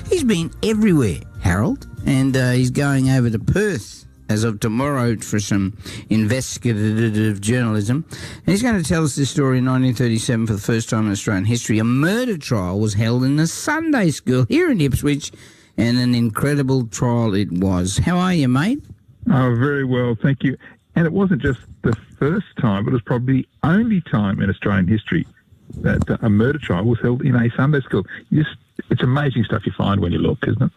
He's been everywhere, Harold, and he's going over to Perth as of tomorrow for some investigative journalism. And he's going to tell us this story in 1937 for the first time in Australian history. A murder trial was held in a Sunday school here in Ipswich, and an incredible trial it was. How are you, mate? Oh, very well, thank you. And it wasn't just the first time, but it was probably the only time in Australian history that a murder trial was held in a Sunday school. It's amazing stuff you find when you look, isn't it?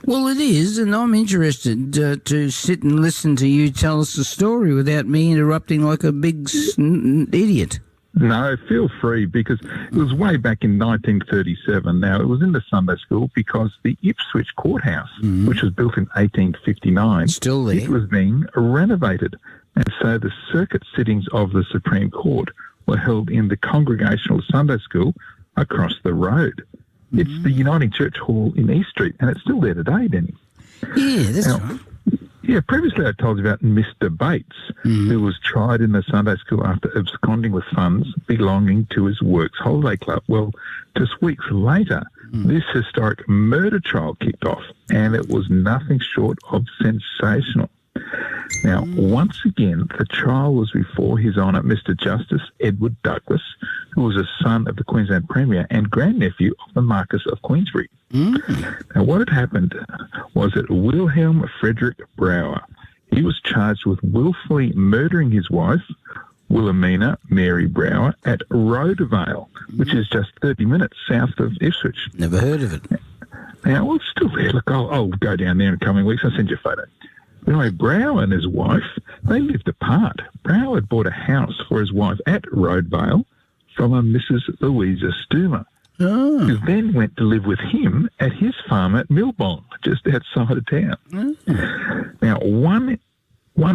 Well, it is, and I'm interested to sit and listen to you tell us the story without me interrupting like a big idiot. No, feel free, because it was way back in 1937. Now, it was in the Sunday school because the Ipswich Courthouse, which was built in 1859, still there, it was being renovated. And so the circuit sittings of the Supreme Court were held in the Congregational Sunday School across the road. It's the Uniting Church Hall in East Street, and it's still there today, Denny. Yeah, that's right. Yeah, previously I told you about Mr. Bates, who was tried in the Sunday school after absconding with funds belonging to his works holiday club. Well, just weeks later, this historic murder trial kicked off, and it was nothing short of sensational. Now, once again, the trial was before His Honour Mr. Justice Edward Douglas, who was a son of the Queensland Premier and grandnephew of the Marquess of Queensberry. Now, what had happened was that Wilhelm Frederick Brower, he was charged with willfully murdering his wife, Wilhelmina Mary Brower, at Rhodevale, which is just 30 minutes south of Ipswich. Never heard of it. Now, well, it's still there. Look, I'll go down there in the coming weeks. I'll send you a photo. Anyway, Brower and his wife, they lived apart. Brower had bought a house for his wife at Rhodevale from a Mrs. Louisa Stoomer, who then went to live with him at his farm at Millbong, just outside of town. Now, one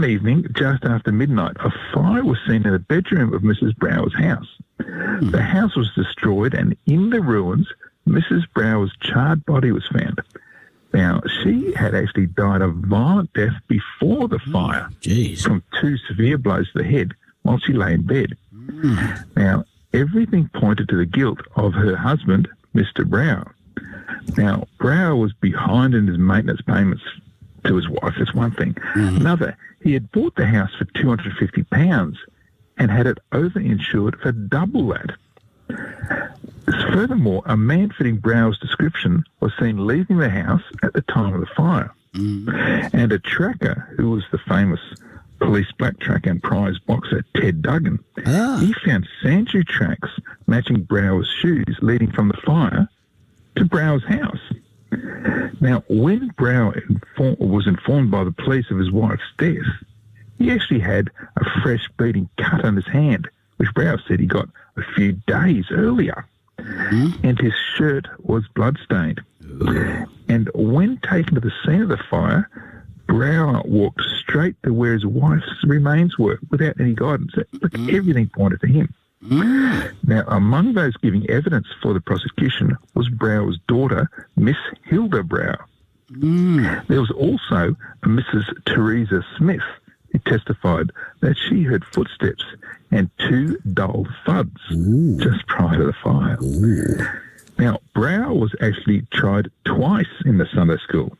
evening, just after midnight, a fire was seen in the bedroom of Mrs. Brower's house. The house was destroyed, and in the ruins, Mrs. Brower's charred body was found. Now, she had actually died a violent death before the fire from 2 severe blows to the head while she lay in bed. Now, everything pointed to the guilt of her husband, Mr. Brower. Now, Brower was behind in his maintenance payments to his wife. That's one thing. Another, he had bought the house for £250 and had it over-insured for double that. Furthermore, a man fitting Brower's description was seen leaving the house at the time of the fire. And a tracker, who was the famous police black track and prize boxer Ted Duggan, he found sand-shoe tracks matching Brower's shoes leading from the fire to Brower's house. Now, when Brower was informed by the police of his wife's death, he actually had a fresh bleeding cut on his hand, which Brower said he got a few days earlier. And his shirt was bloodstained. And when taken to the scene of the fire, Brower walked straight to where his wife's remains were without any guidance. Look, everything pointed to him. Now, among those giving evidence for the prosecution was Brower's daughter, Miss Hilda Brower. There was also a Mrs. Teresa Smith, who testified that she heard footsteps and 2 dull thuds just prior to the fire. Now, Brower was actually tried twice in the Sunday school.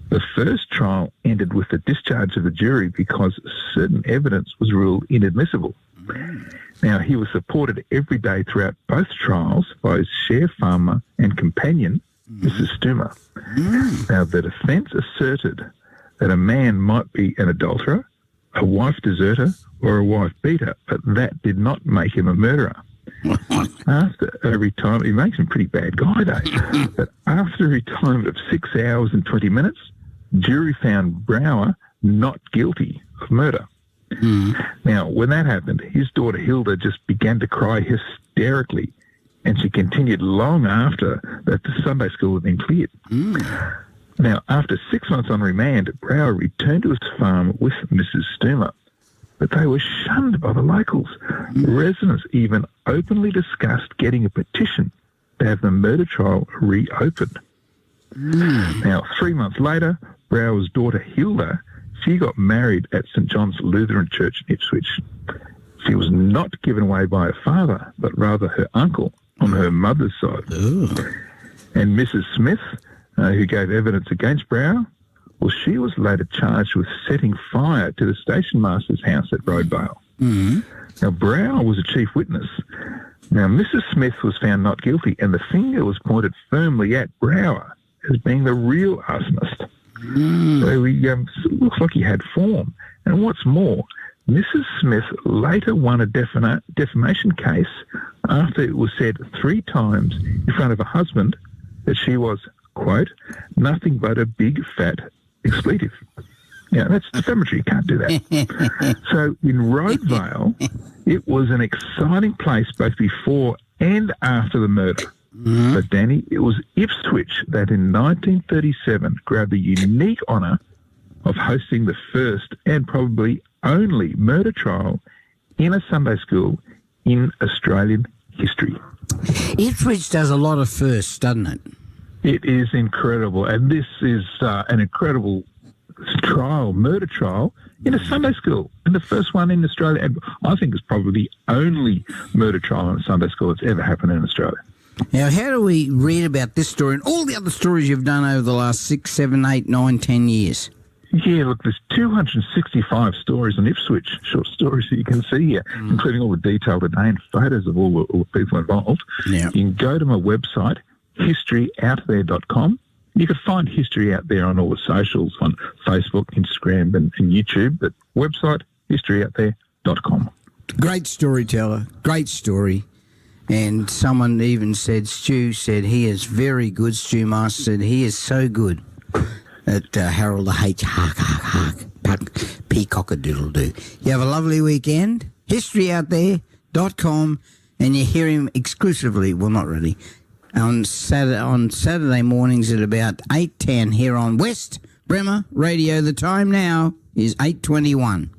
The first trial ended with the discharge of the jury because certain evidence was ruled inadmissible. Now, he was supported every day throughout both trials by his share farmer and companion, Mrs. Stoomer. Now, the defence asserted that a man might be an adulterer, a wife deserter, or a wife beater, but that did not make him a murderer. After a retirement, he makes him a pretty bad guy, though. But after a retirement of 6 hours and 20 minutes, jury found Brower not guilty of murder. Now, when that happened, his daughter Hilda just began to cry hysterically, and she continued long after that the Sunday school had been cleared. Now, after 6 months on remand, Brower returned to his farm with Mrs. Stoomer, but they were shunned by the locals. Residents even openly discussed getting a petition to have the murder trial reopened. Now, 3 months later, Brower's daughter Hilda, she got married at St. John's Lutheran Church in Ipswich. She was not given away by her father, but rather her uncle on her mother's side. And Mrs. Smith, who gave evidence against Brower, well, she was later charged with setting fire to the station master's house at Roadvale. Mm-hmm. Now, Brower was a chief witness. Now, Mrs. Smith was found not guilty, and the finger was pointed firmly at Brower as being the real arsonist. So he looks like he had form. And what's more, Mrs. Smith later won a defamation case after it was said 3 times in front of her husband that she was, quote, nothing but a big fat expletive. Yeah, that's defamatory. You can't do that. So in Roadvale, it was an exciting place both before and after the murder. Mm-hmm. But, Danny, it was Ipswich that in 1937 grabbed the unique honour of hosting the first and probably only murder trial in a Sunday school in Australian history. Ipswich does a lot of firsts, doesn't it? It is incredible. And this is an incredible murder trial in a Sunday school, and the first one in Australia. And I think it's probably the only murder trial in a Sunday school that's ever happened in Australia. Now, how do we read about this story and all the other stories you've done over the last 6, 7, 8, 9, 10 years? Yeah, look, there's 265 stories on Ipswich, short stories that you can see here, including all the detail today and photos of all the people involved. Yeah. You can go to my website, historyouthere.com. You can find History Out There on all the socials, on Facebook, Instagram and YouTube, but website, historyouthere.com. Great storyteller, great story. And someone even said, Stu said, he is very good. Stu Master said, he is so good at Harold the H. Hark, peacock-a-doodle-doo. You have a lovely weekend. Historyouthere.com, and you hear him exclusively, well, not really, on Saturday mornings at about 8:10 here on West Bremer Radio. The time now is 8:21.